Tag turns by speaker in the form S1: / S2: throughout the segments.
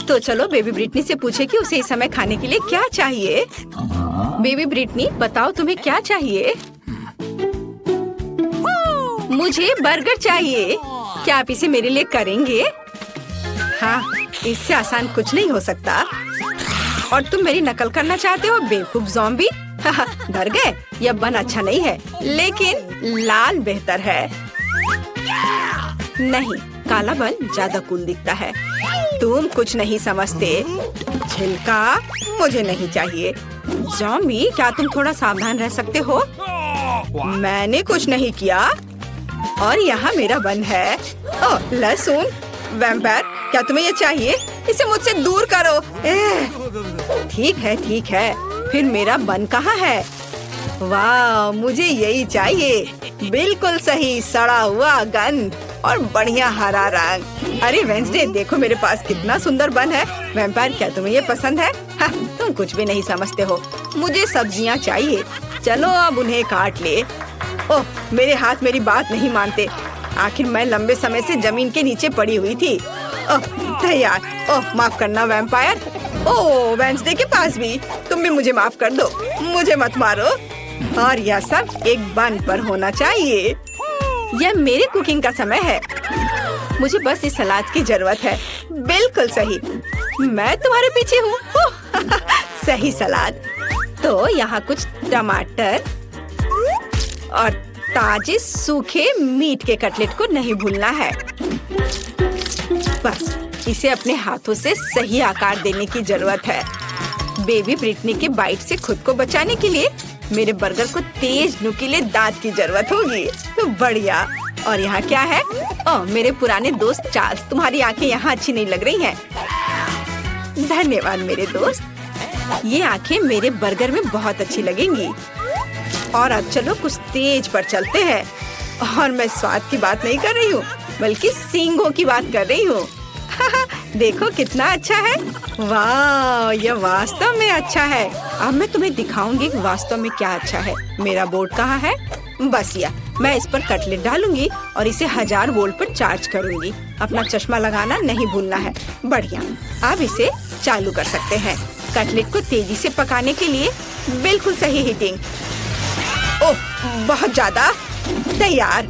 S1: तो चलो baby Britney से पूछे कि उसे इस समय खाने के लिए क्या चाहिए। बेबी ब्रिटनी बताओ तुम्हें क्या चाहिए? मुझे बर्गर चाहिए। क्या आप इसे मेरे लिए करेंगे? हाँ, इससे आसान कुछ नहीं हो सकता। और तुम मेरी नकल करना चाहते हो बेवकूफ ज़ॉम्बी? डर गए? यह बन अच्छा नहीं है, लेकिन लाल बेहतर है। नहीं, काला बन ज्यादा कूल दिखता है। तुम कुछ नहीं समझते। छिलका मुझे नहीं चाहिए। ज़ॉम्बी, क्या तुम थोड़ा सावधान रह सकते हो? मैंने कुछ नहीं किया। और यहाँ मेरा बन है। ओह, लहसुन। वैम्पायर, क्या तुम्हें ये चाहिए? इसे मुझसे दूर करो। ठीक है। फिर मेरा बन कहाँ है? वाह, मुझे यही चाहिए। बिल्कुल सही, सड़ा हुआ गंध और बढ़िया हरा रंग। अरे वेंसडे, देखो मेरे पास कितना सुंदर बन है। वैम्पायर, क्या तुम्हें ये पसंद है? हाँ, तुम कुछ भी नहीं समझते हो। मुझे सब्जियाँ चाहिए। चलो अब उन्हें काट ले। ओह, मेरे हाथ मेरी बात नहीं मानते। आखिर मैं लंबे समय से जमीन के नीचे पड़ी हुई थी। ओह, तैयार। ओह, माफ करना वैम्पायर। ओह, वेंसडे के पास भी। तुम भी मुझे माफ कर दो। मुझे मत मारो। और यह सब एक बन पर होना चाहिए। यह मेरी कुकिंग का समय है। मुझे बस इस सलाद की जरूरत है। बिल्कुल सही, मैं तुम्हारे पीछे हूँ। सही सलाद। तो यहाँ कुछ टमाटर और ताजे सूखे मीट के कटलेट को नहीं भूलना है। बस इसे अपने हाथों से सही आकार देने की जरूरत है। बेबी ब्रिटनी के बाइट से खुद को बचाने के लिए मेरे बर्गर को तेज नुकीले दांत की जरूरत होगी। तो बढ़िया। और यहाँ क्या है? ओह, मेरे पुराने दोस्त चार्ल्स, तुम्हारी आंखें यहाँ अच्छी नहीं लग रही हैं। धन्यवाद मेरे दोस्त। ये आंखें मेरे बर्गर में बहुत अच्छी लगेंगी। और अब चलो कुछ तेज पर चलते हैं। और मैं स्वाद की बात नहीं कर रही हूँ, बल्कि सींगों की बात कर रही हूँ। देखो कितना अच्छा है। वाह, यह वास्तव में अच्छा है। अब मैं तुम्हें दिखाऊंगी कि वास्तव में क्या अच्छा है। मेरा बोर्ड कहाँ है? बस यह, मैं इस पर कटलेट डालूंगी और इसे 1000 वोल्ट पर चार्ज करूंगी। अपना चश्मा लगाना नहीं भूलना है। बढ़िया, अब इसे चालू कर सकते हैं। कटलेट को तेजी से पकाने के लिए बिल्कुल सही हीटिंग। ओह, बहुत ज्यादा। तैयार।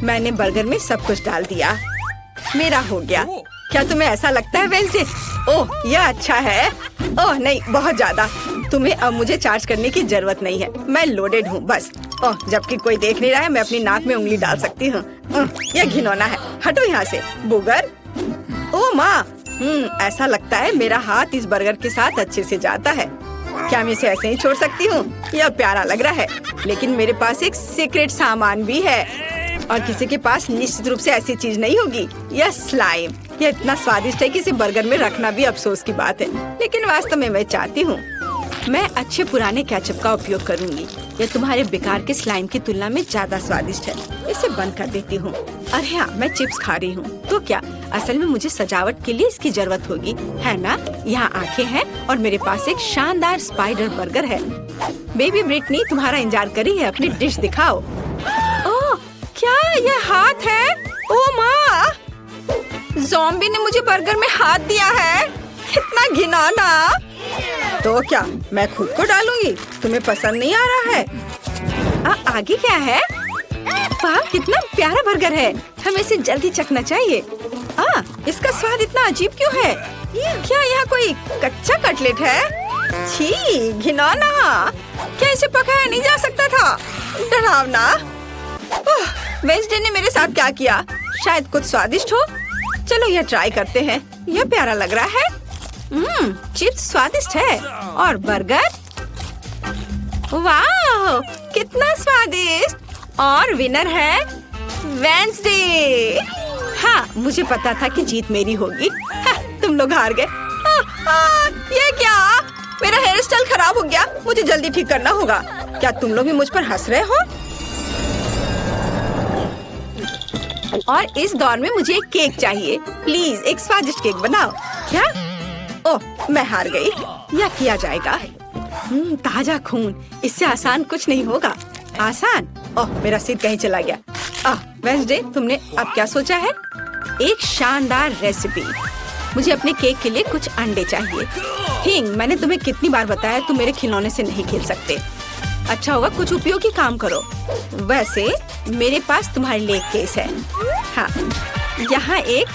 S1: मैंने बर्गर में सब कुछ डाल दिया। मेरा हो गया। क्या तुम्हें ऐसा लगता है वेंसडे? ओह, यह अच्छा है। ओह नहीं, बहुत ज्यादा। तुम्हें अब मुझे चार्ज करने की जरूरत नहीं है। मैं लोडेड हूँ बस। ओह, जबकि कोई देख नहीं रहा है, मैं अपनी नाक में उंगली डाल सकती हूँ। यह घिनौना है। हटो यहाँ से बुगर। ओह माँ, ऐसा लगता है मेरा हाथ इस बर्गर के साथ अच्छे से जाता है। क्या मैं इसे ऐसे ही छोड़ सकती हूँ? यह प्यारा लग रहा है, लेकिन मेरे पास एक सीक्रेट सामान भी है। और किसी के पास निश्चित रूप से ऐसी चीज नहीं होगी। यह स्लाइम। यह इतना स्वादिष्ट है कि इसे बर्गर में रखना भी अफसोस की बात है, लेकिन वास्तव में मैं चाहती हूँ। मैं अच्छे पुराने केचप का उपयोग करूँगी। यह तुम्हारे बेकार के स्लाइम की तुलना में ज्यादा स्वादिष्ट है। इसे बंद कर देती हूँ। अरे हाँ, मैं चिप्स खा रही हूँ। तो क्या असल में मुझे सजावट के लिए इसकी जरूरत होगी, है ना? यहाँ आंखें हैं और मेरे पास एक शानदार स्पाइडर बर्गर है। बेबी ब्रिटनी तुम्हारा इंतजार कर रही है। अपनी डिश दिखाओ। ओह, क्या यह हाथ है? ओह माँ, ज़ॉम्बी ने मुझे बर्गर में हाथ दिया है। कितना घिनौना। तो क्या मैं खुद को डालूंगी? तुम्हें पसंद नहीं आ रहा है? आगे क्या है? वाह, कितना प्यारा बर्गर है। हमें इसे जल्दी चखना चाहिए। इसका स्वाद इतना अजीब क्यों है? क्या यहाँ कोई कच्चा कटलेट है? छी, घिनौना। क्या इसे पकाया नहीं जा सकता था? डरावना। वेंसडे ने मेरे साथ क्या किया? शायद कुछ स्वादिष्ट हो। चलो यह ट्राई करते हैं। यह प्यारा लग रहा है। चिप्स स्वादिष्ट है। और बर्गर, वाह, कितना स्वादिष्ट। और विनर है वेंसडे। हाँ, मुझे पता था कि जीत मेरी होगी। हाँ, तुम लोग हार गए। ये क्या? मेरा हेयर स्टाइल खराब हो गया। मुझे जल्दी ठीक करना होगा। क्या तुम लोग भी मुझ पर हंस रहे हो? और इस दौर में मुझे एक केक चाहिए। प्लीज एक स्वादिष्ट केक बनाओ। क्या? ओह, मैं हार गई। यह किया जाएगा। ताजा खून, इससे आसान कुछ नहीं होगा। आसान? ओह, मेरा सिर कहीं चला गया। वेंसडे, तुमने अब क्या सोचा है? एक शानदार रेसिपी। मुझे अपने केक के लिए कुछ अंडे चाहिए। थिंग, मैंने तुम्हें कितनी बार बताया तुम मेरे खिलौने से नहीं खेल सकते। अच्छा होगा कुछ उपयोगी काम करो। वैसे मेरे पास तुम्हारे लिए एक केस है। हाँ, यहाँ एक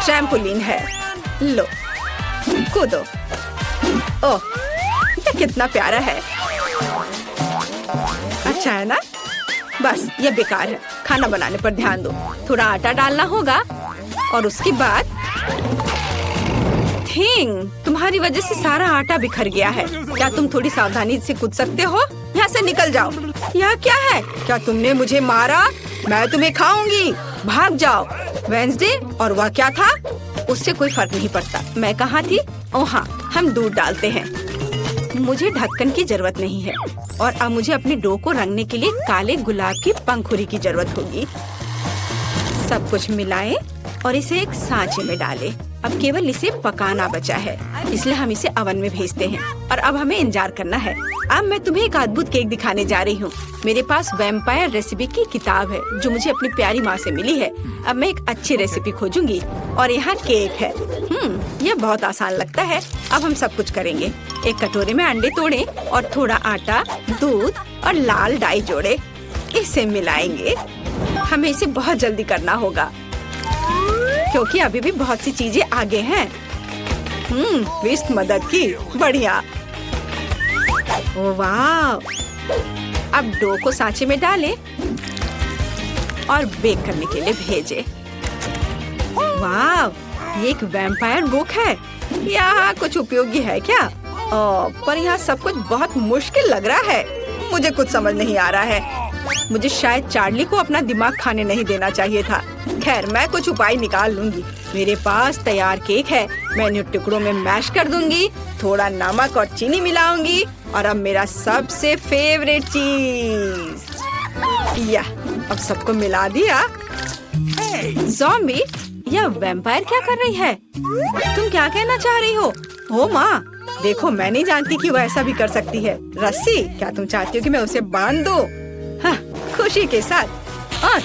S1: ट्रैम्पोलिन है। लो, कूदो। ओह, ये कितना प्यारा है। अच्छा है ना? बस ये बेकार है। खाना बनाने पर ध्यान दो। थोड़ा आटा डालना होगा और उसके बाद थिंग, तुम्हारी वजह से सारा आटा बिखर गया है। क्या तुम थोड़ी सावधानी से कूद सकते हो? यहाँ से निकल जाओ। यह क्या है? क्या तुमने मुझे मारा? मैं तुम्हें खाऊंगी। भाग जाओ। वेंसडे, और वह क्या था? उससे कोई फर्क नहीं पड़ता। मैं कहाँ थी? ओह हाँ, हम दूध डालते हैं। मुझे ढक्कन की जरूरत नहीं है और अब मुझे अपने डो को रंगने के लिए काले गुलाब की पंखुड़ी की जरूरत होगी। सब कुछ मिलाएं और इसे एक सांचे में डालें। अब केवल इसे पकाना बचा है, इसलिए हम इसे ओवन में भेजते हैं और अब हमें इंतजार करना है। अब मैं तुम्हें एक अद्भुत केक दिखाने जा रही हूँ। मेरे पास वैम्पायर रेसिपी की किताब है जो मुझे अपनी प्यारी माँ से मिली है। अब मैं एक अच्छी रेसिपी खोजूंगी और यहाँ केक है। यह बहुत आसान लगता है। अब हम सब कुछ करेंगे। एक कटोरे में अंडे तोड़ें और थोड़ा आटा, दूध और लाल डाई जोड़े। इसे मिलाएंगे। हमें इसे बहुत जल्दी करना होगा क्योंकि अभी भी बहुत सी चीजें आगे हैं। विस्ट मदद की। बढ़िया। ओह वाह। अब डो को सांचे में डालें और बेक करने के लिए भेजें। वाह, ये एक वैम्पायर बुक है। यहाँ कुछ उपयोगी है क्या? पर यहाँ सब कुछ बहुत मुश्किल लग रहा है। मुझे कुछ समझ नहीं आ रहा है। मुझे शायद चार्ली को अपना दिमाग खाने नहीं देना चाहिए था। खैर, मैं कुछ उपाय निकाल लूंगी। मेरे पास तैयार केक है। मैं इन्हें टुकड़ों में मैश कर दूंगी, थोड़ा नमक और चीनी मिलाऊंगी और अब मेरा सबसे फेवरेट चीज। या, अब सबको मिला दिया। ज़ॉम्बी, यह वैम्पायर क्या कर रही है? तुम क्या कहना चाह रही हो? ओ माँ, देखो, मैं नहीं जानती कि वो ऐसा भी कर सकती है। रस्सी, क्या तुम चाहती हो कि मैं उसे बांध दूं? हाँ, खुशी के साथ।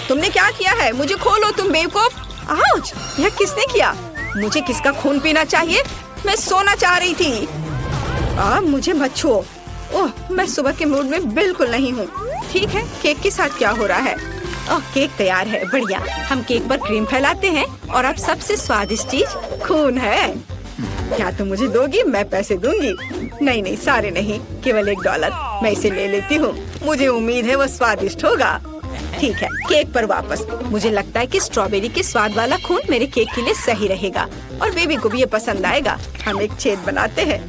S1: तुमने क्या किया है? मुझे खोलो तुम बेवकूफ। आउच! यह किसने किया? मुझे किसका खून पीना चाहिए? मैं सोना चाह रही थी। मुझे मत छुओ। ओह, मैं सुबह के मूड में बिल्कुल नहीं हूँ। ठीक है, केक के साथ क्या हो रहा है? ओह, केक तैयार है। बढ़िया। हम केक पर क्रीम फैलाते हैं और अब सबसे स्वादिष्ट चीज खून है। क्या तुम मुझे दोगी? मैं पैसे दूंगी। नहीं, सारे नहीं, केवल $1। मैं इसे ले लेती हूँ। मुझे उम्मीद है वो स्वादिष्ट होगा। ठीक है, केक पर वापस। मुझे लगता है कि स्ट्रॉबेरी के स्वाद वाला खून मेरे केक के लिए सही रहेगा और बेबी को भी ये पसंद आएगा। हम एक छेद बनाते हैं।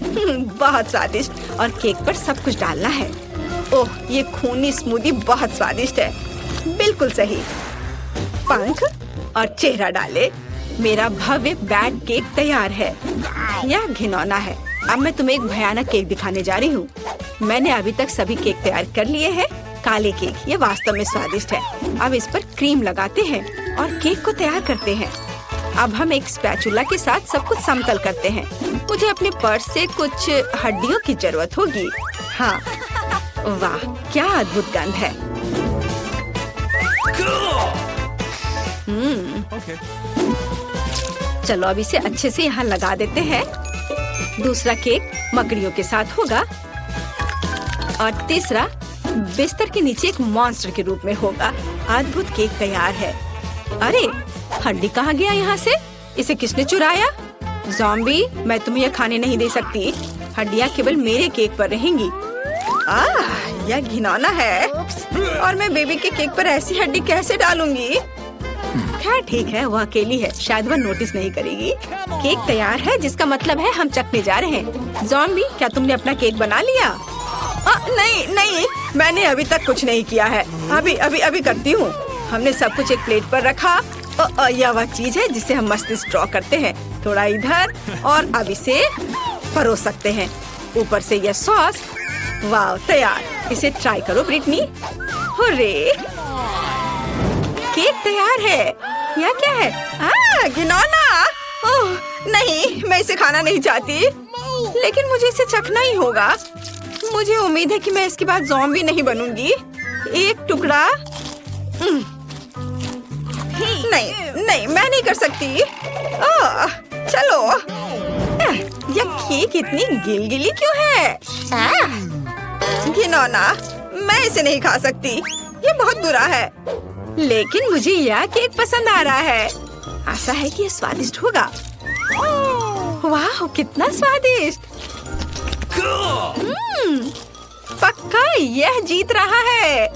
S1: बहुत स्वादिष्ट। और केक पर सब कुछ डालना है। ओह, ये खूनी स्मूदी बहुत स्वादिष्ट है। बिल्कुल सही। पंख और चेहरा डाले। मेरा भव्य बैट केक तैयार है। यह घिनौना है। अब मैं तुम्हें एक भयानक केक दिखाने जा रही हूँ। मैंने अभी तक सभी केक तैयार कर लिए हैं। काले केक, ये वास्तव में स्वादिष्ट है। अब इस पर क्रीम लगाते हैं और केक को तैयार करते हैं। अब हम एक स्पैचुला के साथ सब कुछ समतल करते हैं। मुझे अपने पर्स से कुछ हड्डियों की जरूरत होगी। हाँ, वाह, क्या अद्भुत गंध है। चलो अब इसे अच्छे से यहाँ लगा देते हैं। दूसरा केक मकड़ियों के साथ होगा और तीसरा बिस्तर के नीचे एक मॉन्स्टर के रूप में होगा। अद्भुत केक तैयार है। अरे, हड्डी कहाँ गया यहाँ से? इसे किसने चुराया? ज़ॉम्बी, मैं तुम्हें यह खाने नहीं दे सकती। हड्डियाँ केवल मेरे केक पर रहेंगी। यह घिनौना है और मैं बेबी के केक पर ऐसी हड्डी कैसे डालूंगी? खैर ठीक है, वो अकेली है, शायद वह नोटिस नहीं करेगी। केक तैयार है, जिसका मतलब है हम चखने जा रहे हैं। ज़ॉम्बी, क्या तुमने अपना केक बना लिया? नहीं, मैंने अभी तक कुछ नहीं किया है। अभी करती हूँ। हमने सब कुछ एक प्लेट पर रखा। यह वह चीज है जिसे हम मस्तिष्क ड्रॉ करते हैं। थोड़ा इधर और अब इसे परोस सकते हैं। ऊपर से यह सॉस। वाह, तैयार। इसे ट्राई करो ब्रिटनी। हुर्रे, केक तैयार है। यह क्या है? घिनौना। ओह नहीं, मैं इसे खाना नहीं चाहती, लेकिन मुझे इसे चखना ही होगा। मुझे उम्मीद है कि मैं इसके बाद ज़ॉम्बी नहीं बनूंगी। एक टुकड़ा। नहीं, मैं नहीं कर सकती। केक इतनी गिलगिली क्यों है? घिनौना, मैं इसे नहीं खा सकती, ये बहुत बुरा है। लेकिन मुझे यह केक पसंद आ रहा है। आशा है कि ये स्वादिष्ट होगा। वाह, कितना स्वादिष्ट! पक्का यह जीत रहा है।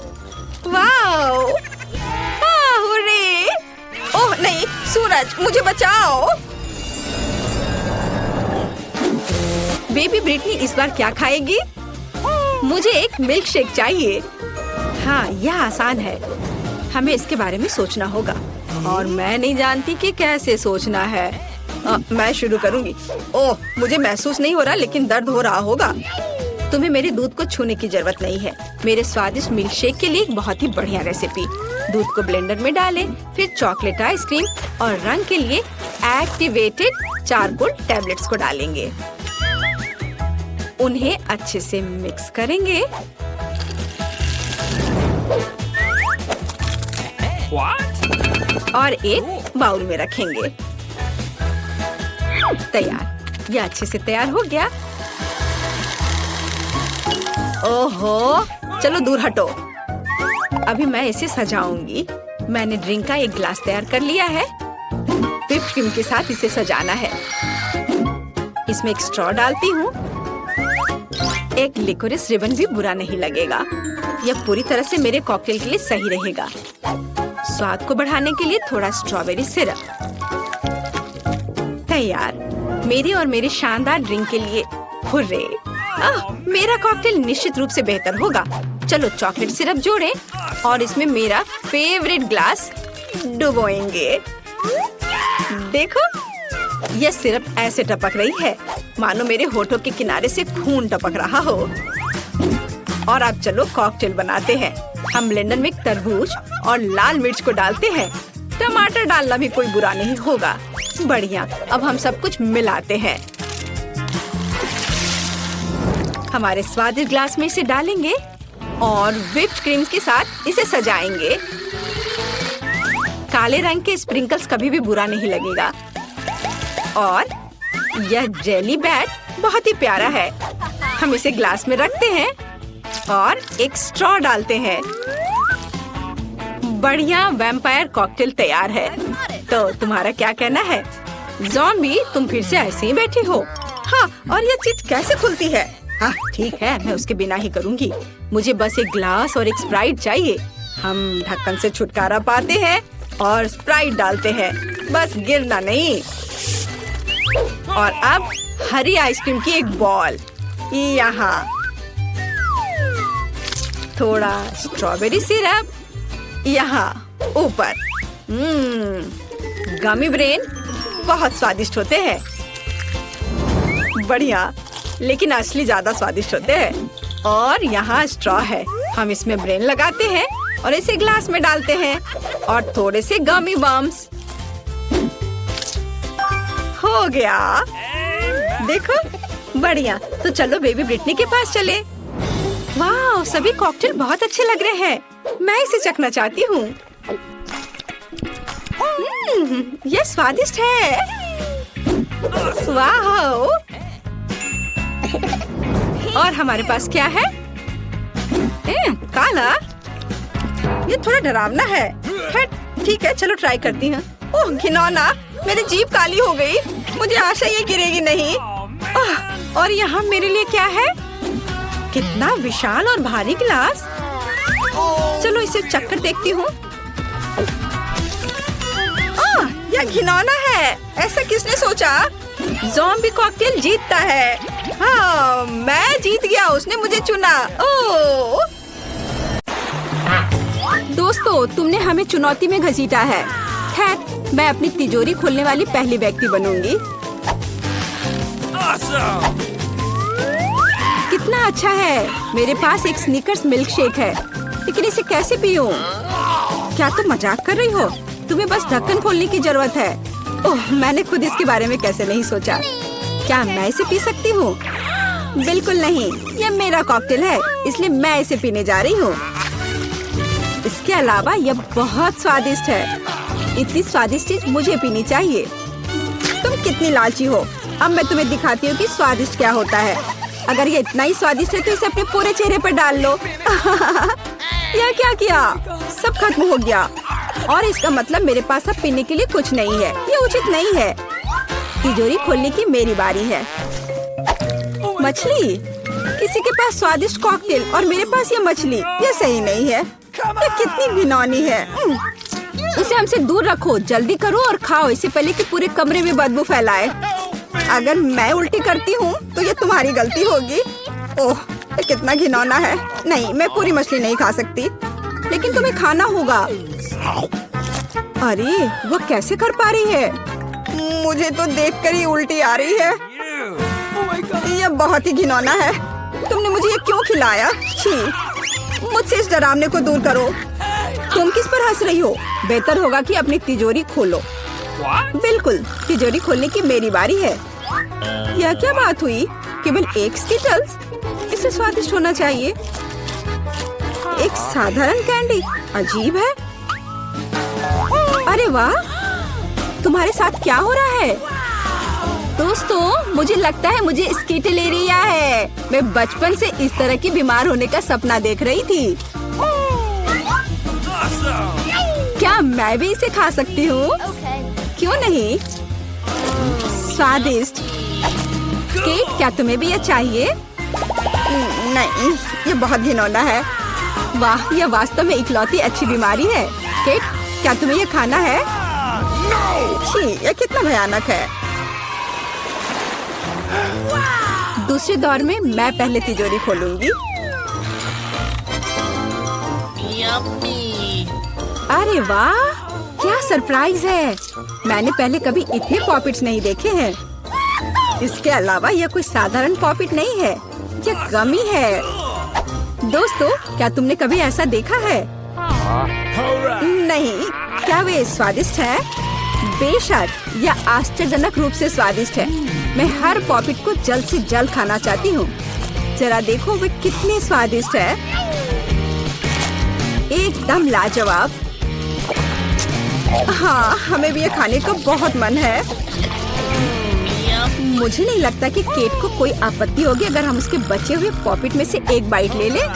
S1: वाह! हुर्रे! ओह नहीं, सूरज, मुझे बचाओ। बेबी ब्रिटनी इस बार क्या खाएगी? मुझे एक मिल्क शेक चाहिए। हाँ, यह आसान है। हमें इसके बारे में सोचना होगा और मैं नहीं जानती कि कैसे सोचना है। मैं शुरू करूंगी। ओह, मुझे महसूस नहीं हो रहा, लेकिन दर्द हो रहा होगा। तुम्हें मेरे दूध को छूने की जरूरत नहीं है। मेरे स्वादिष्ट मिल्क शेक के लिए एक बहुत ही बढ़िया रेसिपी। दूध को ब्लेंडर में डालें, फिर चॉकलेट आइसक्रीम और रंग के लिए एक्टिवेटेड चारकोल टैबलेट्स को डालेंगे। उन्हें अच्छे से मिक्स करेंगे। और एक बाउल में रखेंगे। तैयार, यह अच्छे से तैयार हो गया। ओहो, चलो दूर हटो। अभी मैं इसे सजाऊंगी। मैंने ड्रिंक का एक ग्लास तैयार कर लिया है। व्हिप क्रीम के साथ इसे सजाना है। इसमें एक स्ट्रॉ डालती हूँ। एक लिकोरिस रिबन भी बुरा नहीं लगेगा। यह पूरी तरह से मेरे कॉकटेल के लिए सही रहेगा। स्वाद को बढ़ाने के लिए थोड़ा स्ट्रॉबेरी सिरप। तैयार, मेरी और मेरे शानदार ड्रिंक के लिए। हुर्रे! मेरा कॉकटेल निश्चित रूप से बेहतर होगा। चलो चॉकलेट सिरप जोड़ें और इसमें मेरा फेवरेट ग्लास डुबोएंगे। देखो, यह सिरप ऐसे टपक रही है मानो मेरे होठों के किनारे से खून टपक रहा हो। और अब चलो कॉकटेल बनाते हैं। हम ब्लेंडर में तरबूज और लाल मिर्च को डालते हैं। टमाटर डालना भी कोई बुरा नहीं होगा। बढ़िया, अब हम सब कुछ मिलाते हैं। हमारे स्वादिष्ट ग्लास में इसे डालेंगे और व्हिप्ड क्रीम के साथ इसे सजाएंगे। काले रंग के स्प्रिंकल्स कभी भी बुरा नहीं लगेगा। और यह जेली बैट बहुत ही प्यारा है। हम इसे ग्लास में रखते हैं और एक स्ट्रॉ डालते हैं। बढ़िया वैम्पायर कॉकटेल तैयार है। तो तुम्हारा क्या कहना है? ज़ॉम्बी, तुम फिर से ऐसे ही बैठी हो? हाँ, और यह चीज कैसे खुलती है? हाँ ठीक है, मैं उसके बिना ही करूँगी। मुझे बस एक ग्लास और एक स्प्राइट चाहिए। हम ढक्कन से छुटकारा पाते हैं और स्प्राइट डालते हैं। बस गिरना नहीं। और अब हरी आइसक्रीम की एक बॉल यहाँ। थोड़ा स्ट्रॉबेरी सिरप यहाँ ऊपर। गमी ब्रेन बहुत स्वादिष्ट होते हैं। बढ़िया, लेकिन असली ज्यादा स्वादिष्ट होते हैं। और यहाँ स्ट्रॉ है। हम इसमें ब्रेन लगाते हैं और इसे ग्लास में डालते हैं और थोड़े से गमी बम्स। हो गया, देखो, बढ़िया। तो चलो बेबी ब्रिटनी के पास चले। वाह, सभी कॉकटेल बहुत अच्छे लग रहे हैं। मैं इसे चखना चाहती हूँ। यह स्वादिष्ट है। वाह! और हमारे पास क्या है? काला। ये थोड़ा डरावना है। ठीक है, चलो ट्राई करती हूँ। ओह घिनौना, मेरी जीभ काली हो गई। मुझे आशा ये गिरेगी नहीं। और यहाँ मेरे लिए क्या है? कितना विशाल और भारी गिलास। चलो इसे चक्कर देखती हूँ। यह घिनौना है। ऐसा किसने सोचा? ज़ॉम्बी कॉकटेल जीतता है। हाँ, मैं जीत गया। उसने मुझे चुना। ओह दोस्तों, तुमने हमें चुनौती में घसीटा है। खैर, मैं अपनी तिजोरी खोलने वाली पहली व्यक्ति बनूंगी। कितना अच्छा है। मेरे पास एक स्निकर्स मिल्क शेक है, लेकिन इसे कैसे पीऊं? क्या तुम मजाक कर रही हो? तुम्हें बस ढक्कन खोलने की जरूरत है। ओह, मैंने खुद इसके बारे में कैसे नहीं सोचा। क्या मैं इसे पी सकती हूँ? बिल्कुल नहीं, यह मेरा कॉकटेल है, इसलिए मैं इसे पीने जा रही हूँ। इसके अलावा यह बहुत स्वादिष्ट है। इतनी स्वादिष्ट चीज मुझे पीनी चाहिए। तुम कितनी लालची हो। अब मैं तुम्हें दिखाती हूँ कि स्वादिष्ट क्या होता है। अगर ये इतना ही स्वादिष्ट है तो इसे अपने पूरे चेहरे पर डाल लो। यह क्या किया? सब खत्म हो गया और इसका मतलब मेरे पास अब पीने के लिए कुछ नहीं है। ये उचित नहीं है। तिजोरी खोलने की मेरी बारी है। मछली? किसी के पास स्वादिष्ट कॉकटेल और मेरे पास ये मछली। ये सही नहीं है। ये कितनी घिनौनी है। उसे हमसे दूर रखो। जल्दी करो और खाओ इससे पहले कि पूरे कमरे में बदबू फैलाए। अगर मैं उल्टी करती हूँ तो ये तुम्हारी गलती होगी। ओह, ये कितना घिनौना है। नहीं, मैं पूरी मछली नहीं खा सकती, लेकिन तुम्हें खाना होगा। अरे, वो कैसे कर पा रही है? मुझे तो देखकर ही उल्टी आ रही है। यह बहुत ही घिनौना है। तुमने मुझे ये क्यों खिलाया? छी! मुझसे इस डरावने को दूर करो। तुम किस पर हंस रही हो? बेहतर होगा कि अपनी तिजोरी खोलो। बिल्कुल, तिजोरी खोलने की मेरी बारी है। यह क्या बात हुई? केवल एक स्किटल्स? इसे स्वादिष्ट होना चाहिए। एक साधारण कैंडी? अजीब है। अरे वाह, तुम्हारे साथ क्या हो रहा है? दोस्तों, मुझे लगता है मुझे स्किटलेरिया है। मैं बचपन से इस तरह की बीमार होने का सपना देख रही थी। क्या मैं भी इसे खा सकती हूँ? क्यों नहीं? स्वादिष्ट। केट, क्या तुम्हें भी ये चाहिए? नहीं, ये बहुत घिनौना है। वाह, यह वास्तव में इकलौती अच्छी बीमारी है। केट, क्या तुम्हें ये खाना है? छी, यह कितना भयानक है। दूसरे दौर में मैं पहले तिजोरी खोलूंगी। अरे वाह, क्या सरप्राइज है। मैंने पहले कभी इतने पॉपिट्स नहीं देखे हैं। इसके अलावा यह कोई साधारण पॉपिट नहीं है, यह गमी है। दोस्तों, क्या तुमने कभी ऐसा देखा है? नहीं। क्या वे स्वादिष्ट है? बेशक, यह आश्चर्यजनक रूप से स्वादिष्ट है। मैं हर पॉपिट को जल्द से जल्द खाना चाहती हूँ। जरा देखो वे कितने स्वादिष्ट है। एकदम लाजवाब। हाँ, हमें भी ये खाने का बहुत मन है। मुझे नहीं लगता कि केट को कोई आपत्ति होगी अगर हम उसके बचे हुए पॉपिट में से एक बाइट ले लें।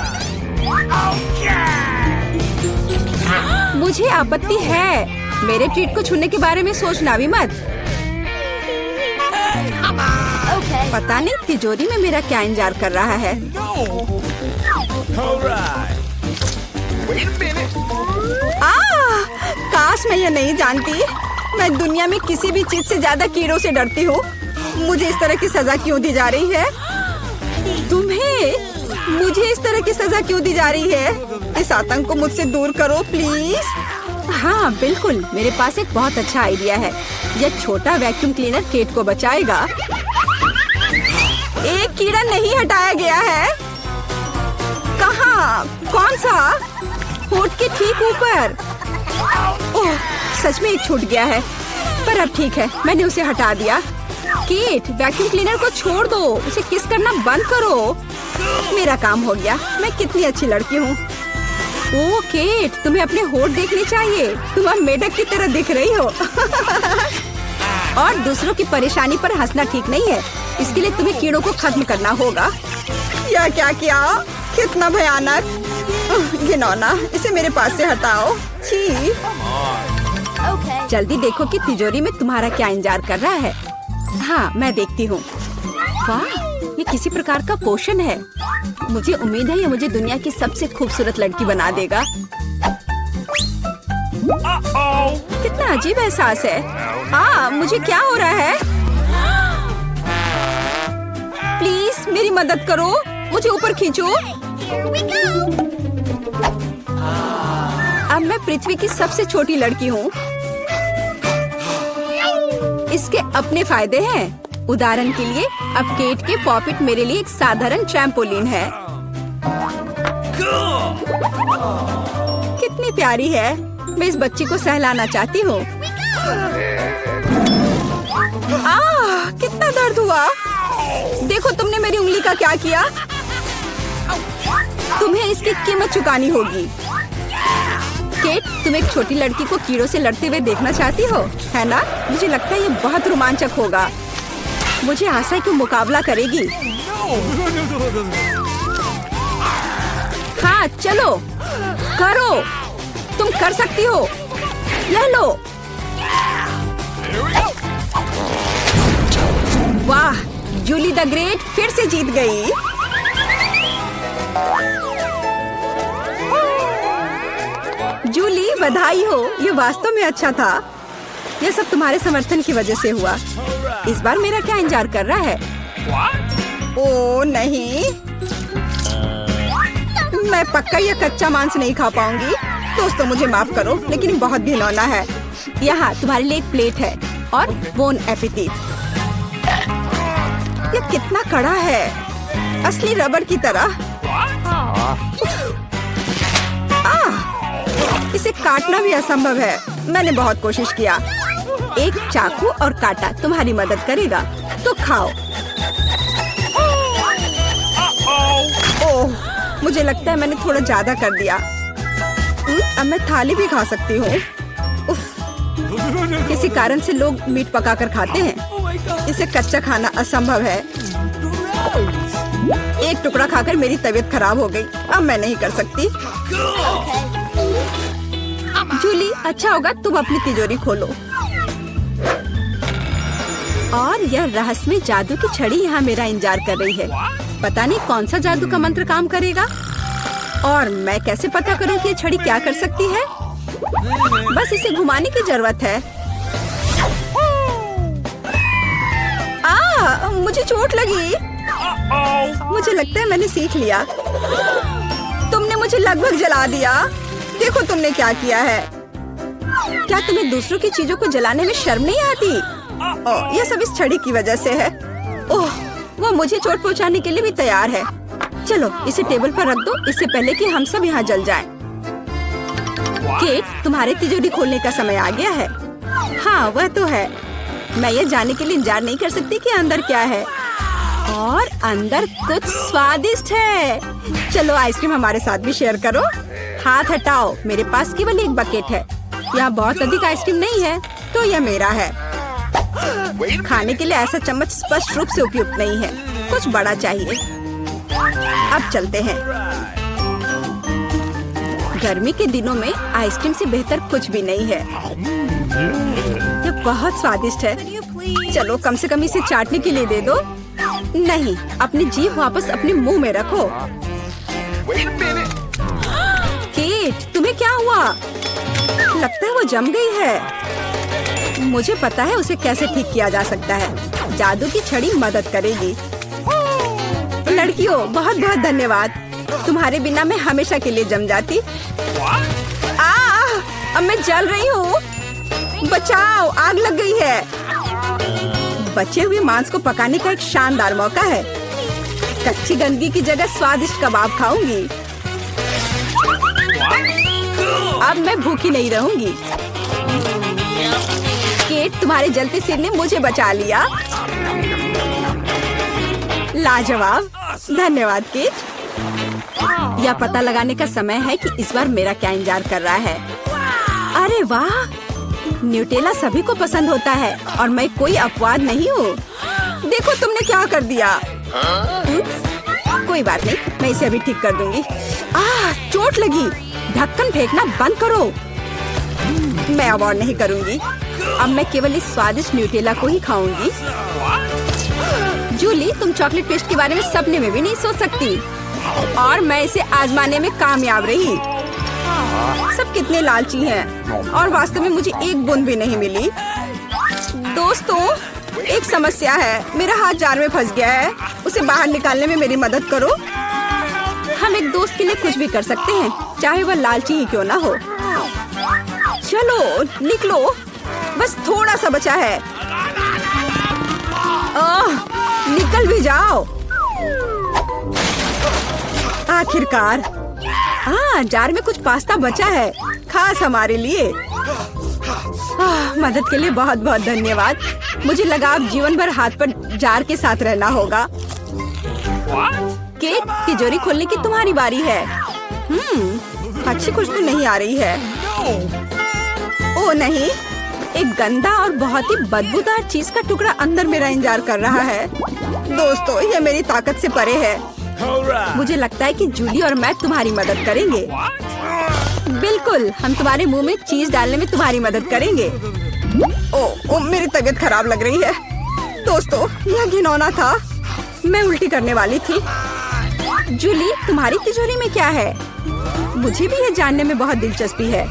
S1: मुझे आपत्ति है। मेरे ट्रीट को छूने के बारे में सोचना भी मत। पता नहीं तिजोरी में मेरा क्या इंतजार कर रहा है। काश मैं ये नहीं जानती। मैं दुनिया में किसी भी चीज से ज्यादा कीड़ों से डरती हूँ। मुझे इस तरह की सजा क्यों दी जा रही है? तुम्हें मुझे इस तरह की सजा क्यों दी जा रही है? इस आतंक को मुझसे दूर करो प्लीज। हाँ बिल्कुल, मेरे पास एक बहुत अच्छा आइडिया है। यह छोटा वैक्यूम क्लीनर केट को बचाएगा। एक कीड़ा नहीं हटाया गया है। कहाँ? कौन सा? होठ के ठीक ऊपर। ओह, सच में एक छूट गया है, पर अब ठीक है, मैंने उसे हटा दिया। केट, वैक्यूम क्लीनर को छोड़ दो, उसे किस करना बंद करो। मेरा काम हो गया। मैं कितनी अच्छी लड़की हूँ। ओह केट, तुम्हें अपने होठ देखने चाहिए। तुम अब मेढक की तरह दिख रही हो। और दूसरों की परेशानी पर हंसना ठीक नहीं है। इसके लिए तुम्हें कीड़ों को खत्म करना होगा। यह क्या किया? कितना भयानक, घिनौना। इसे मेरे पास से हटाओ। छी। जल्दी देखो कि तिजोरी में तुम्हारा क्या इंतजार कर रहा है। हाँ, मैं देखती हूँ। वाह, ये किसी प्रकार का पोषण है। मुझे उम्मीद है ये मुझे दुनिया की सबसे खूबसूरत लड़की बना देगा। कितना अजीब एहसास है। मुझे क्या हो रहा है? प्लीज मेरी मदद करो, मुझे ऊपर खींचो। अब मैं पृथ्वी की सबसे छोटी लड़की हूँ। इसके अपने फायदे हैं। उदाहरण के लिए, अब केट के पॉपिट मेरे लिए एक साधारण ट्रैम्पोलिन है। कितनी प्यारी है। मैं इस बच्ची को सहलाना चाहती हूँ। कितना दर्द हुआ। देखो तुमने मेरी उंगली का क्या किया। तुम्हें इसकी कीमत चुकानी होगी। केट, तुम एक छोटी लड़की को कीड़ों से लड़ते हुए देखना चाहती हो, है ना? मुझे लगता है ये बहुत रोमांचक होगा। मुझे आशा की मुकाबला करेगी। हाँ चलो करो, तुम कर सकती हो। ले लो। वाह, जूली द ग्रेट फिर से जीत गई। जूली बधाई हो, ये वास्तव में अच्छा था। ये सब तुम्हारे समर्थन की वजह से हुआ। इस बार मेरा क्या इंतजार कर रहा है? ओ नहीं, मैं पक्का ये कच्चा मांस नहीं खा पाऊंगी। दोस्तों मुझे माफ करो, लेकिन ये बहुत घिनौना है। यहाँ तुम्हारे लिए एक प्लेट है और बोन एपेटिट। ये कितना कड़ा है, असली रबड़ की तरह। इसे काटना भी असंभव है। मैंने बहुत कोशिश किया। एक चाकू और कांटा तुम्हारी मदद करेगा, तो खाओ। ओह, मुझे लगता है मैंने थोड़ा ज्यादा कर दिया। अब मैं थाली भी खा सकती हूँ। किसी कारण से लोग मीट पकाकर खाते हैं। इसे कच्चा खाना असंभव है। एक टुकड़ा खाकर मेरी तबीयत खराब हो गई। अब मैं नहीं कर सकती। जूली, अच्छा होगा तुम अपनी तिजोरी खोलो। और यह रहस्यमय जादू की छड़ी यहाँ मेरा इंतजार कर रही है। पता नहीं कौन सा जादू का मंत्र काम करेगा। और मैं कैसे पता करूँ कि ये छड़ी क्या कर सकती है? बस इसे घुमाने की जरूरत है। मुझे चोट लगी। मुझे लगता है मैंने सीख लिया। तुमने मुझे लगभग जला दिया। देखो तुमने क्या किया है। क्या तुम्हें दूसरों की चीजों को जलाने में शर्म नहीं आती? ओह, यह सब इस छड़ी की वजह से है। ओह, वो मुझे चोट पहुंचाने के लिए भी तैयार है। चलो इसे टेबल पर रख दो, इससे पहले कि हम सब यहाँ जल जाएं। केट, तुम्हारे तिजोरी खोलने का समय आ गया है। हाँ वह तो है। मैं ये जानने के लिए इंतजार नहीं कर सकती कि अंदर क्या है। और अंदर कुछ स्वादिष्ट है। चलो आइसक्रीम हमारे साथ भी शेयर करो। हाथ हटाओ, मेरे पास केवल एक बकेट है। यहाँ बहुत अधिक आइसक्रीम नहीं है, तो यह मेरा है। खाने के लिए ऐसा चम्मच स्पष्ट रूप से उपयुक्त नहीं है। कुछ बड़ा चाहिए। अब चलते हैं। गर्मी के दिनों में आइसक्रीम से बेहतर कुछ भी नहीं है। यह बहुत स्वादिष्ट है। चलो कम से कम इसे चाटने के लिए दे दो। नहीं, अपनी जीभ वापस अपने मुंह में रखो। केट, तुम्हें क्या हुआ? लगता है वो जम गई है। मुझे पता है उसे कैसे ठीक किया जा सकता है। जादू की छड़ी मदद करेगी। लड़कियों, बहुत बहुत धन्यवाद। तुम्हारे बिना मैं हमेशा के लिए जम जाती। अब मैं जल रही हूँ। बचाओ, आग लग गई है। बचे हुए मांस को पकाने का एक शानदार मौका है। कच्ची गंदगी की जगह स्वादिष्ट कबाब खाऊंगी। अब मैं भूखी नहीं रहूंगी। केट, तुम्हारे जलते सिर ने मुझे बचा लिया। लाजवाब, धन्यवाद केट। यह पता लगाने का समय है कि इस बार मेरा क्या इंतजार कर रहा है। अरे वाह, न्यूटेला सभी को पसंद होता है और मैं कोई अपवाद नहीं हूँ। देखो तुमने क्या कर दिया। कोई बात नहीं, मैं इसे अभी ठीक कर दूंगी। चोट लगी। ढक्कन फेंकना बंद करो। मैं अब और नहीं करूंगी। अब मैं केवल इस स्वादिष्ट न्यूटेला को ही खाऊंगी। जूली, तुम चॉकलेट पेस्ट के बारे में सपने में भी नहीं सोच सकती। और मैं इसे आजमाने में कामयाब रही। सब कितने लालची हैं और वास्तव में मुझे एक बूंद भी नहीं मिली। दोस्तों, एक समस्या है। मेरा हाथ जार में फंस गया है। उसे बाहर निकालने में मेरी मदद करो। हम एक दोस्त के लिए कुछ भी कर सकते हैं, चाहे वह लालची ही क्यों ना हो। चलो निकलो, बस थोड़ा सा बचा है। निकल भी जाओ। आखिरकार। जार में कुछ पास्ता बचा है, खास हमारे लिए। मदद के लिए बहुत बहुत धन्यवाद। मुझे लगा अब जीवन भर हाथ पर जार के साथ रहना होगा। केट, तिजोरी खोलने की तुम्हारी बारी है। अच्छी खुशबू नहीं आ रही है। ओ नहीं, एक गंदा और बहुत ही बदबूदार चीज का टुकड़ा अंदर मेरा इंतजार कर रहा है। दोस्तों, ये मेरी ताकत से परे है। मुझे लगता है कि जूली और मैं तुम्हारी मदद करेंगे। बिल्कुल, हम तुम्हारे मुंह में चीज डालने में तुम्हारी मदद करेंगे। ओ, मेरी तबीयत खराब लग रही है। दोस्तों, यह घिनौना था। मैं उल्टी करने वाली थी। जूली, तुम्हारी तिजोरी में क्या है? मुझे भी यह जानने में बहुत दिलचस्पी है।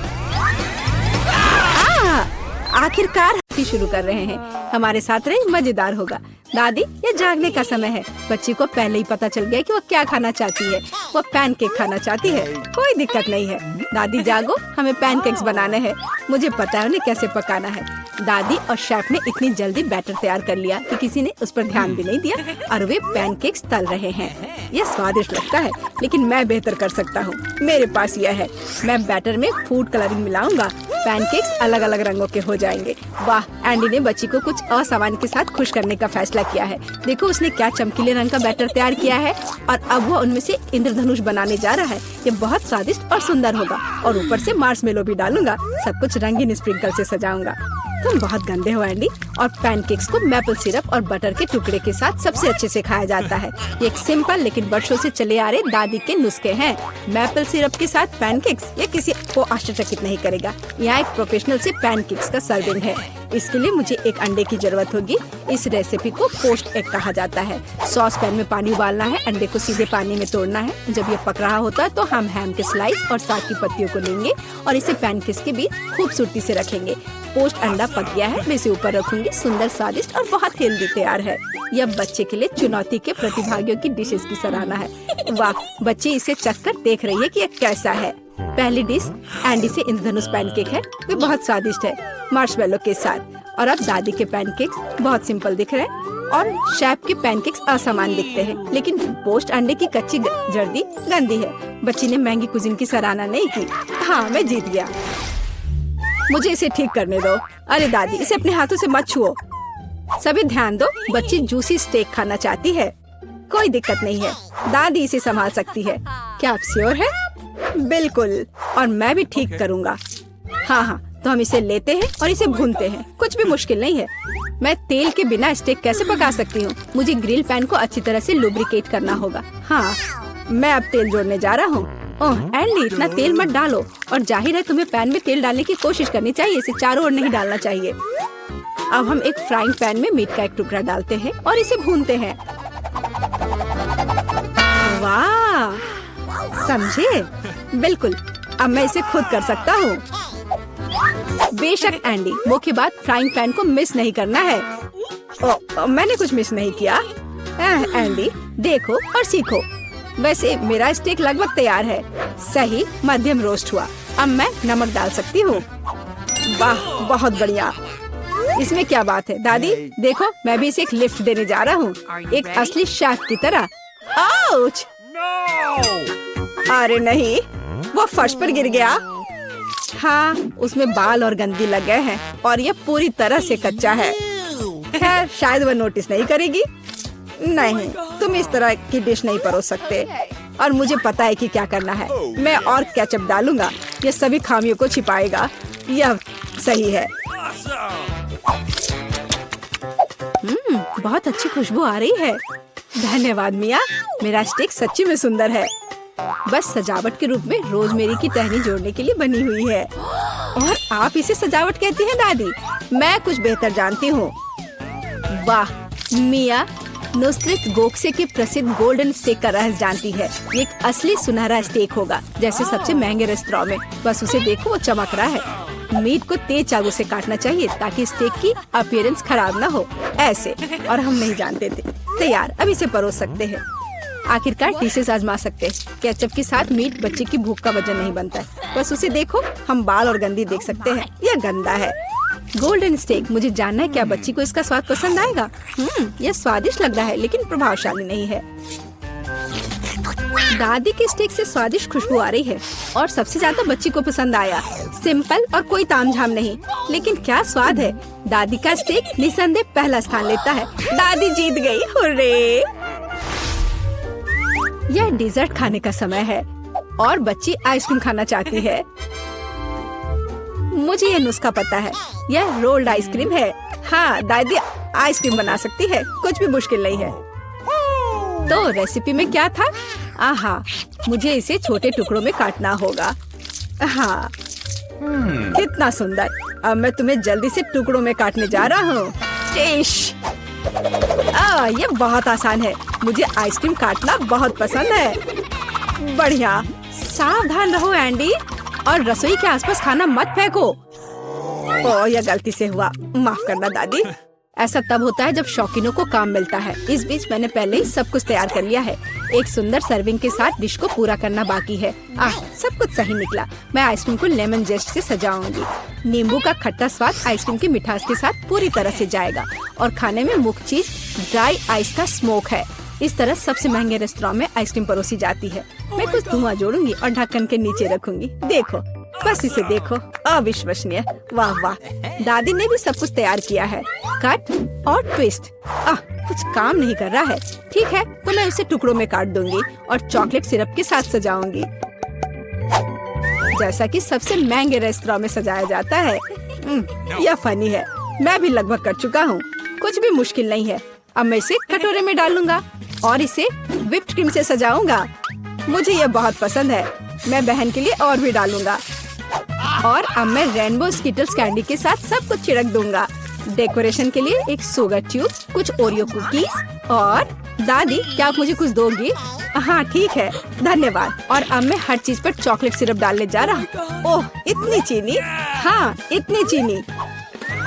S1: आखिरकार शुरू कर रहे हैं। हमारे साथ रहे, मजेदार होगा। दादी, ये जागने का समय है। बच्ची को पहले ही पता चल गया कि वो क्या खाना चाहती है। वो पैनकेक खाना चाहती है। कोई दिक्कत नहीं है। दादी जागो, हमें पैनकेक्स बनाने हैं। मुझे पता है उन्हें कैसे पकाना है। दादी और शेफ ने इतनी जल्दी बैटर तैयार कर लिया कि किसी ने उस पर ध्यान भी नहीं दिया और वे पैनकेक्स तल रहे हैं। यह स्वादिष्ट लगता है, लेकिन मैं बेहतर कर सकता हूँ। मेरे पास यह है। मैं बैटर में फूड कलरिंग मिलाऊंगा। पैनकेक्स अलग अलग रंगों के हो जाएंगे। वाह, एंडी ने बच्ची को कुछ असामान्य के साथ खुश करने का फैसला किया है। देखो, उसने क्या चमकीले रंग का बैटर तैयार किया है और अब वो उनमें से इंद्रधनुष बनाने जा रहा है। ये बहुत स्वादिष्ट और सुंदर होगा और ऊपर से मार्शमेलो भी डालूंगा। सब कुछ रंगीन स्प्रिंकल से सजाऊंगा। तुम बहुत गंदे हो एंडी। और पैनकेक्स को मैपल सिरप और बटर के टुकड़े के साथ सबसे अच्छे से खाया जाता है। ये एक सिंपल लेकिन वर्षों से चले आ रहे दादी के नुस्खे हैं। मैपल सिरप के साथ पैनकेक्स, ये किसी को आश्चर्यचकित नहीं करेगा। यहाँ एक प्रोफेशनल से पैनकेक्स का सर्विंग है। इसके लिए मुझे एक अंडे की जरूरत होगी। इस रेसिपी को पोस्ट एग कहा जाता है। सॉस पैन में पानी उबालना है। अंडे को सीधे पानी में तोड़ना है। जब ये पक रहा होता है तो हम हैम के स्लाइस और साग की पत्तियों को लेंगे और इसे पैनकेक्स के बीच खूबसूरती से रखेंगे। पोस्ट अंडा पक गया है। मैं इसे ऊपर रखूंगी। सुंदर, स्वादिष्ट और बहुत हेल्दी तैयार है। यह बच्चे के लिए चुनौती के प्रतिभागियों की डिशेस की सराहना है। वाह, बच्ची इसे चखकर देख रही है कि यह कैसा है। पहली डिश एंडी से इंद्रधनुष पैनकेक है। वे बहुत स्वादिष्ट है, मार्शमेलो के साथ। और अब दादी के पैनकेक्स बहुत सिंपल दिख रहे हैं और शेफ के पैनकेक्स असामान्य दिखते हैं। लेकिन पोस्ट अंडे की कच्ची जर्दी गंदी है। बच्ची ने महंगी कुजिन की सराहना नहीं की। हाँ, मैं जीत गया। मुझे इसे ठीक करने दो। अरे दादी, इसे अपने हाथों से मत छुओ। सभी ध्यान दो, बच्ची जूसी स्टेक खाना चाहती है। कोई दिक्कत नहीं है, दादी इसे संभाल सकती है। क्या आप श्योर है? बिल्कुल, और मैं भी ठीक करूँगा। हाँ, तो हम इसे लेते हैं और इसे भूनते हैं। कुछ भी मुश्किल नहीं है। मैं तेल के बिना स्टेक कैसे पका सकती हूँ? मुझे ग्रिल पैन को अच्छी तरह से लुब्रिकेट करना होगा। हाँ, मैं अब तेल जोड़ने जा रहा हूँ। ओह एंडी, इतना तेल मत डालो। और जाहिर है तुम्हें पैन में तेल डालने की कोशिश करनी चाहिए। इसे चारों ओर नहीं डालना चाहिए। अब हम एक फ्राइंग पैन में मीट का एक टुकड़ा डालते हैं और इसे भूनते हैं। वाह, समझे? बिल्कुल, अब मैं इसे खुद कर सकता हूँ। बेशक एंडी, मुख्य बात फ्राइंग पैन को मिस नहीं करना है। मैंने कुछ मिस नहीं किया। एंडी, देखो और सीखो। वैसे मेरा स्टेक लगभग तैयार है। सही मध्यम रोस्ट हुआ। अब मैं नमक डाल सकती हूँ। वाह, बहुत बढ़िया। इसमें क्या बात है दादी? देखो, मैं भी इसे एक लिफ्ट देने जा रहा हूँ, एक असली शेफ की तरह। आउच! अरे नहीं, वो फर्श पर गिर गया। हाँ, उसमें बाल और गंदगी लग गए हैं और ये पूरी तरह से कच्चा है। खैर, शायद वह नोटिस नहीं करेगी। नहीं, तुम इस तरह की डिश नहीं परोस सकते। और मुझे पता है कि क्या करना है। मैं और केचप डालूंगा। ये सभी खामियों को छिपाएगा। यह सही है। बहुत अच्छी खुशबू आ रही है। धन्यवाद मिया, मेरा स्टेक सच्ची में सुंदर है। बस सजावट के रूप में रोजमेरी की टहनी जोड़ने के लिए बनी हुई है। और आप इसे सजावट कहती हैं दादी? मैं कुछ बेहतर जानती हूँ। वाह, मिया नुसरत गोखसे के प्रसिद्ध गोल्डन स्टेक का रहस्य जानती है। ये एक असली सुनहरा स्टेक होगा, जैसे सबसे महंगे रेस्तरां में। बस उसे देखो, वो चमक रहा है। मीट को तेज चाकू से काटना चाहिए ताकि स्टेक की अपीयरेंस खराब ना हो। ऐसे, और हम नहीं जानते थे। तैयार, अब इसे परोस सकते हैं। आखिरकार डिशेस आजमा सकते हैं। केचप के साथ मीट बच्चे की भूख का वजन नहीं बनता है। बस उसे देखो, हम बाल और गंदी देख सकते हैं। यह गंदा है। गोल्डन स्टेक, मुझे जानना है क्या बच्ची को इसका स्वाद पसंद आएगा। यह स्वादिष्ट लग रहा है लेकिन प्रभावशाली नहीं है। दादी के स्टेक से स्वादिष्ट खुशबू आ रही है और सबसे ज्यादा बच्ची को पसंद आया। सिंपल और कोई तामझाम नहीं, लेकिन क्या स्वाद है। दादी का स्टेक निसंदेह पहला स्थान लेता है। दादी जीत गई, हुर्रे! यह डिजर्ट खाने का समय है और बच्ची आइसक्रीम खाना चाहती है। मुझे यह नुस्खा पता है। यह रोल्ड आइसक्रीम है। हाँ, दादी आइसक्रीम बना सकती है, कुछ भी मुश्किल नहीं है। तो रेसिपी में क्या था? आहा, मुझे इसे छोटे टुकड़ों में काटना होगा। हाँ, कितना सुंदर। अब मैं तुम्हें जल्दी से टुकड़ों में काटने जा रहा हूँ। ये बहुत आसान है। मुझे आइसक्रीम काटना बहुत पसंद है। बढ़िया। सावधान रहो एंडी, और रसोई के आसपास खाना मत फेंको। ओह, यह गलती से हुआ, माफ करना दादी। ऐसा तब होता है जब शौकीनों को काम मिलता है। इस बीच मैंने पहले ही सब कुछ तैयार कर लिया है। एक सुंदर सर्विंग के साथ डिश को पूरा करना बाकी है। सब कुछ सही निकला। मैं आइसक्रीम को लेमन जेस्ट से सजाऊंगी। नींबू का खट्टा स्वाद आइसक्रीम की मिठास के साथ पूरी तरह से जाएगा, और खाने में मुख्य चीज ड्राई आइस का स्मोक है। इस तरह सबसे महंगे रेस्तरां में आइसक्रीम परोसी जाती है। मैं कुछ धुआं जोड़ूंगी और ढक्कन के नीचे रखूंगी। देखो, बस इसे देखो, अविश्वसनीय। वाह वाह, दादी ने भी सब कुछ तैयार किया है। कट और ट्विस्ट। कुछ काम नहीं कर रहा है। ठीक है, तो मैं उसे टुकड़ों में काट दूंगी और चॉकलेट सिरप के साथ सजाऊंगी, जैसा कि सबसे महंगे रेस्तरां में सजाया जाता है। यह फनी है। मैं भी लगभग कर चुका हूँ। कुछ भी मुश्किल नहीं है। अब मैं इसे कटोरे में डालूंगा और इसे व्हिप्ड क्रीम से सजाऊंगा। मुझे यह बहुत पसंद है। मैं बहन के लिए और भी डालूंगा। और अब मैं रेनबो स्किटल्स कैंडी के साथ सब कुछ छिड़क दूंगा। डेकोरेशन के लिए एक शुगर ट्यूब, कुछ ओरियो कुकीज। और दादी, क्या आप मुझे कुछ दोगी? हाँ ठीक है, धन्यवाद। और अब मैं हर चीज पर चॉकलेट सिरप डालने जा रहा हूँ। ओह, इतनी चीनी। हाँ, इतनी चीनी।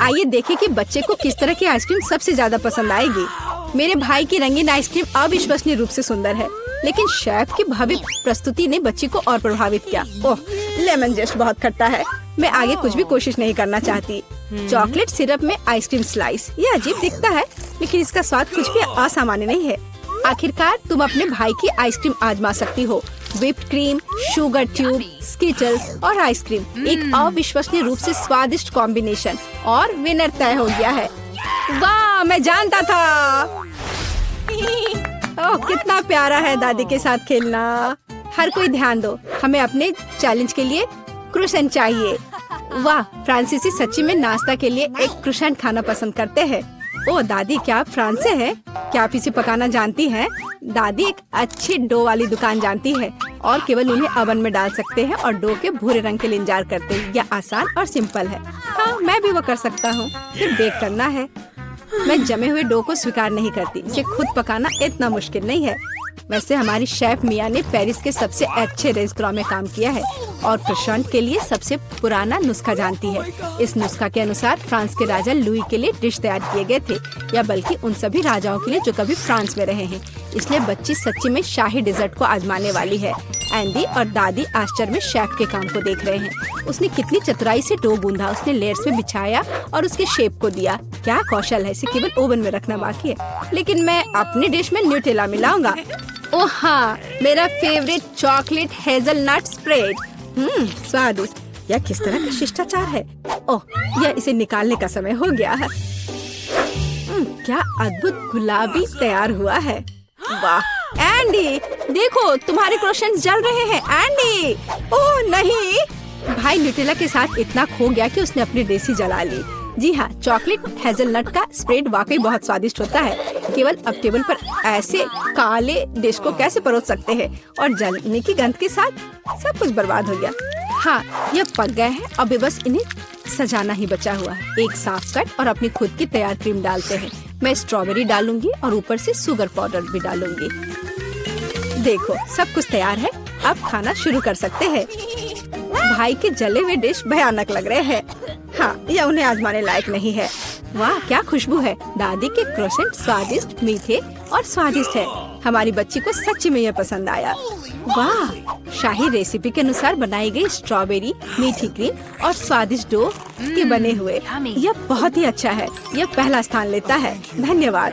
S1: आइए देखें कि बच्चे को किस तरह की आइसक्रीम सबसे ज्यादा पसंद आएगी। मेरे भाई की रंगीन आइसक्रीम अविश्वसनीय रूप से सुंदर है, लेकिन शेफ की भव्य प्रस्तुति ने बच्ची को और प्रभावित किया। ओह, लेमन जेस्ट बहुत खट्टा है। मैं आगे कुछ भी कोशिश नहीं करना चाहती। चॉकलेट सिरप में आइसक्रीम स्लाइस, ये अजीब दिखता है, लेकिन इसका स्वाद कुछ भी असामान्य नहीं है। आखिरकार तुम अपने भाई की आइसक्रीम आजमा सकती हो। Whipped cream, sugar tube, Skittles और आइसक्रीम, एक अविश्वसनीय रूप से स्वादिष्ट कॉम्बिनेशन, और विनर तय हो गया है। वाह, मैं जानता था। ओह, कितना प्यारा है दादी के साथ खेलना। हर कोई ध्यान दो, हमें अपने चैलेंज के लिए क्रोसेंट चाहिए। वाह, फ्रांसीसी सच्ची में नाश्ता के लिए एक क्रोसेंट खाना पसंद करते हैं। ओह दादी, क्या आप फ्रांस से हैं? क्या आप इसे पकाना जानती हैं? दादी एक अच्छी डो वाली दुकान जानती है, और केवल उन्हें ओवन में डाल सकते हैं और डो के भूरे रंग के लिए इंतजार करते हैं। यह आसान और सिंपल है। हाँ, मैं भी वो कर सकता हूँ। फिर बेक करना है। मैं जमे हुए डो को स्वीकार नहीं करती। इसे खुद पकाना इतना मुश्किल नहीं है। वैसे हमारी शेफ मिया ने पेरिस के सबसे अच्छे रेस्तरां में काम किया है और क्रोसेंट के लिए सबसे पुराना नुस्खा जानती है। इस नुस्खा के अनुसार फ्रांस के राजा लुई के लिए डिश तैयार किए गए थे, या बल्कि उन सभी राजाओं के लिए जो कभी फ्रांस में रहे हैं। इसलिए बच्ची सच्ची में शाही डिजर्ट को आजमाने वाली है। एंडी और दादी आश्चर्य में शेफ के काम को देख रहे हैं। उसने कितनी चतुराई से डो गूंधा, उसने लेयर्स में बिछाया और उसके शेप को दिया। क्या कौशल है, इसे केवल ओवन में रखना बाकी है। लेकिन मैं अपनी डिश में न्यूटेला मिलाऊंगा। ओह हाँ, मेरा फेवरेट चॉकलेट हेजलनट स्प्रेड। स्वादिष्ट। यह किस तरह का शिष्टाचार है। ओह, यह इसे निकालने का समय हो गया है। क्या अद्भुत गुलाबी तैयार हुआ है। वाह एंडी, देखो तुम्हारे क्रोसेंट्स जल रहे हैं। एंडी, ओह नहीं। भाई न्यूटेला के साथ इतना खो गया कि उसने अपनी देसी जला ली। जी हाँ, चॉकलेट हेजलनट का स्प्रेड वाकई बहुत स्वादिष्ट होता है। केवल अब टेबल पर ऐसे काले डिश को कैसे परोस सकते हैं, और जलने की गंध के साथ सब कुछ बर्बाद हो गया। हाँ, यह पक गए हैं। अब बस इन्हें सजाना ही बचा हुआ है। एक साफ कट और अपनी खुद की तैयार क्रीम डालते हैं। मैं स्ट्रॉबेरी डालूंगी और ऊपर से शुगर पाउडर भी डालूंगी। देखो, सब कुछ तैयार है। अब खाना शुरू कर सकते हैं। भाई के जले हुए डिश भयानक लग रहे हैं। हाँ, यह उन्हें आजमाने लायक नहीं है। वाह, क्या खुशबू है। दादी के क्रोसेंट स्वादिष्ट, मीठे और स्वादिष्ट है। हमारी बच्ची को सच्ची में यह पसंद आया। वाह, शाही रेसिपी के अनुसार बनाई गई स्ट्रॉबेरी, मीठी क्रीम और स्वादिष्ट डो के बने हुए। यह बहुत ही अच्छा है। यह पहला स्थान लेता है। धन्यवाद।